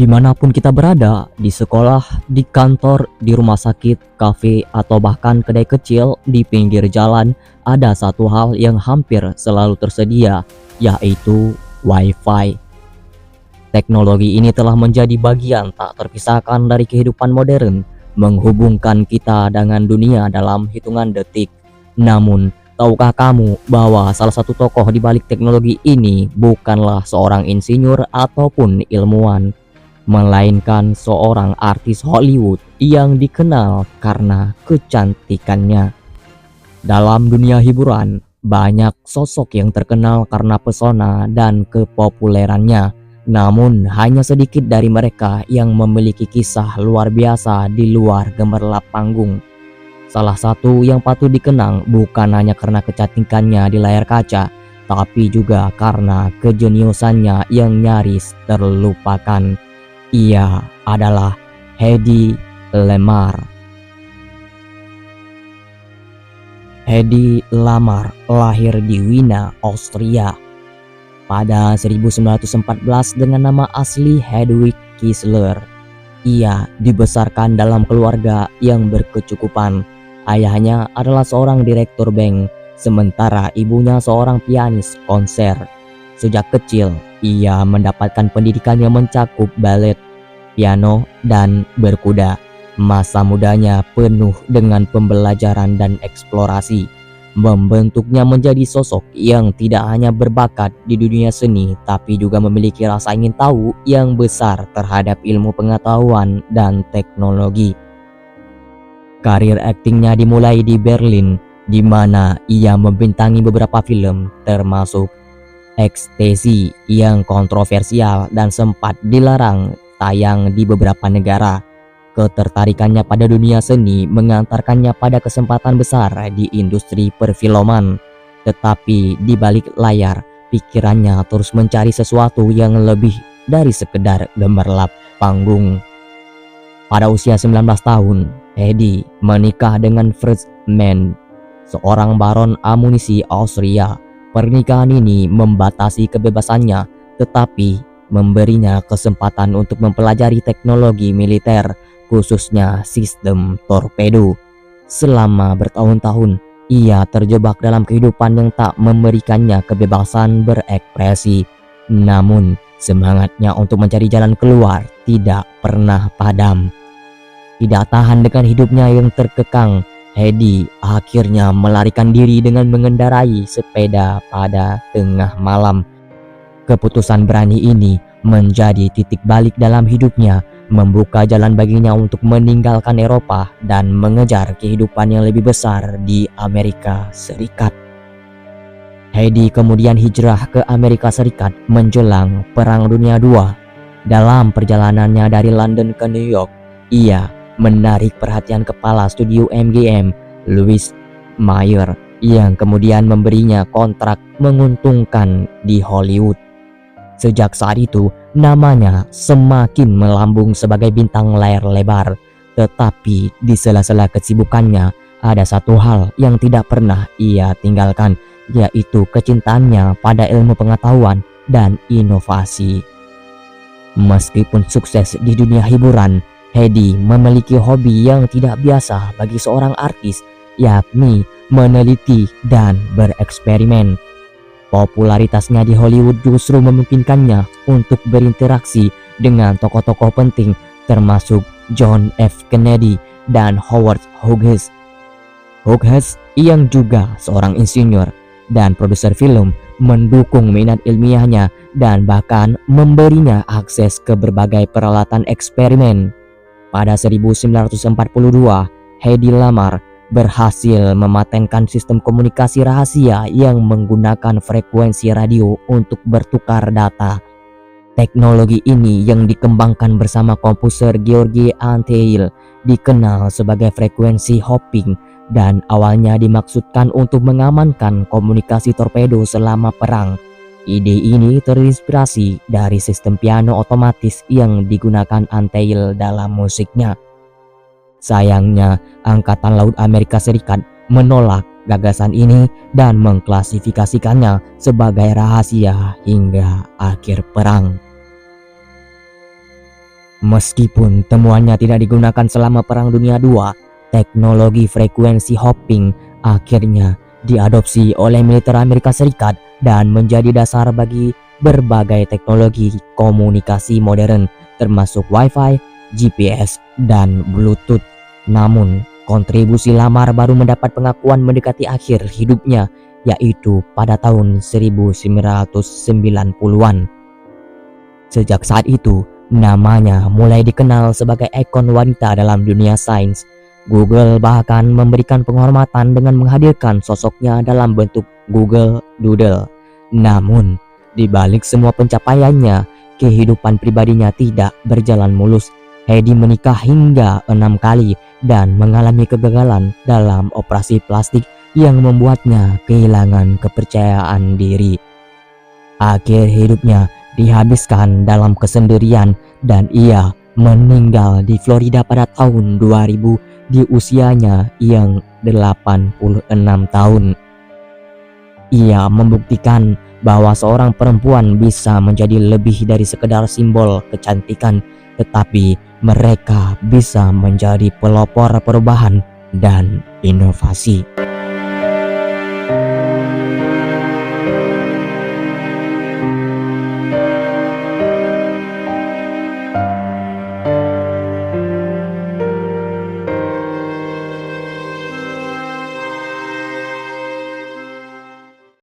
Dimanapun kita berada, di sekolah, di kantor, di rumah sakit, kafe, atau bahkan kedai kecil di pinggir jalan, ada satu hal yang hampir selalu tersedia, yaitu Wi-Fi. Teknologi ini telah menjadi bagian tak terpisahkan dari kehidupan modern, menghubungkan kita dengan dunia dalam hitungan detik. Namun, tahukah kamu bahwa salah satu tokoh di balik teknologi ini bukanlah seorang insinyur ataupun ilmuwan, melainkan seorang artis Hollywood yang dikenal karena kecantikannya. Dalam dunia hiburan, banyak sosok yang terkenal karena pesona dan kepopulerannya. Namun, hanya sedikit dari mereka yang memiliki kisah luar biasa di luar gemerlap panggung. Salah satu yang patut dikenang bukan hanya karena kecantikannya di layar kaca, tapi juga karena kejeniusannya yang nyaris terlupakan. Ia adalah Hedy Lamarr. Hedy Lamarr lahir di Wiener, Austria pada 1914 dengan nama asli Hedwig Kiesler. Ia dibesarkan dalam keluarga yang berkecukupan. Ayahnya adalah seorang direktur bank, sementara ibunya seorang pianis konser. Sejak kecil, ia mendapatkan pendidikan yang mencakup balet, piano, dan berkuda. Masa mudanya penuh dengan pembelajaran dan eksplorasi, membentuknya menjadi sosok yang tidak hanya berbakat di dunia seni, tapi juga memiliki rasa ingin tahu yang besar terhadap ilmu pengetahuan dan teknologi. Karir aktingnya dimulai di Berlin, di mana ia membintangi beberapa film, termasuk Ecstasy yang kontroversial dan sempat dilarang tayang di beberapa negara. Ketertarikannya pada dunia seni mengantarkannya pada kesempatan besar di industri perfilman. Tetapi di balik layar, pikirannya terus mencari sesuatu yang lebih dari sekedar gemerlap panggung. Pada usia 19 tahun, Hedy menikah dengan Fritz Mann, seorang baron amunisi Austria. Pernikahan ini membatasi kebebasannya, tetapi memberinya kesempatan untuk mempelajari teknologi militer, khususnya sistem torpedo. Selama bertahun-tahun, ia terjebak dalam kehidupan yang tak memberikannya kebebasan berekspresi. Namun, semangatnya untuk mencari jalan keluar tidak pernah padam. Tidak tahan dengan hidupnya yang terkekang, Hedy akhirnya melarikan diri dengan mengendarai sepeda pada tengah malam. Keputusan berani ini menjadi titik balik dalam hidupnya, membuka jalan baginya untuk meninggalkan Eropa dan mengejar kehidupan yang lebih besar di Amerika Serikat. Hedy kemudian hijrah ke Amerika Serikat menjelang Perang Dunia II. Dalam perjalanannya dari London ke New York, ia menarik perhatian kepala studio MGM, Louis Mayer, yang kemudian memberinya kontrak menguntungkan di Hollywood. Sejak saat itu, namanya semakin melambung sebagai bintang layar lebar. Tetapi di sela-sela kesibukannya, ada satu hal yang tidak pernah ia tinggalkan, yaitu kecintaannya pada ilmu pengetahuan dan inovasi. Meskipun sukses di dunia hiburan, Hedy memiliki hobi yang tidak biasa bagi seorang artis, yakni meneliti dan bereksperimen. Popularitasnya di Hollywood justru memungkinkannya untuk berinteraksi dengan tokoh-tokoh penting, termasuk John F. Kennedy dan Howard Hughes. Hughes yang juga seorang insinyur dan produser film, mendukung minat ilmiahnya dan bahkan memberinya akses ke berbagai peralatan eksperimen. Pada 1942, Hedy Lamarr berhasil mematenkan sistem komunikasi rahasia yang menggunakan frekuensi radio untuk bertukar data. Teknologi ini yang dikembangkan bersama komposer George Antheil dikenal sebagai frekuensi hopping dan awalnya dimaksudkan untuk mengamankan komunikasi torpedo selama perang. Ide ini terinspirasi dari sistem piano otomatis yang digunakan Antheil dalam musiknya. Sayangnya, Angkatan Laut Amerika Serikat menolak gagasan ini dan mengklasifikasikannya sebagai rahasia hingga akhir perang. Meskipun temuannya tidak digunakan selama Perang Dunia II, teknologi frekuensi hopping akhirnya diadopsi oleh militer Amerika Serikat dan menjadi dasar bagi berbagai teknologi komunikasi modern termasuk Wi-Fi, GPS, dan Bluetooth. Namun, kontribusi Lamar baru mendapat pengakuan mendekati akhir hidupnya, yaitu pada tahun 1990-an. Sejak saat itu, namanya mulai dikenal sebagai ikon wanita dalam dunia sains. Google bahkan memberikan penghormatan dengan menghadirkan sosoknya dalam bentuk Google Doodle. Namun, di balik semua pencapaiannya, kehidupan pribadinya tidak berjalan mulus. Heidi menikah hingga 6 kali dan mengalami kegagalan dalam operasi plastik yang membuatnya kehilangan kepercayaan diri. Akhir hidupnya dihabiskan dalam kesendirian dan ia meninggal di Florida pada tahun 2000 di usianya yang 86 tahun. Ia membuktikan bahwa seorang perempuan bisa menjadi lebih dari sekedar simbol kecantikan, tetapi mereka bisa menjadi pelopor perubahan dan inovasi.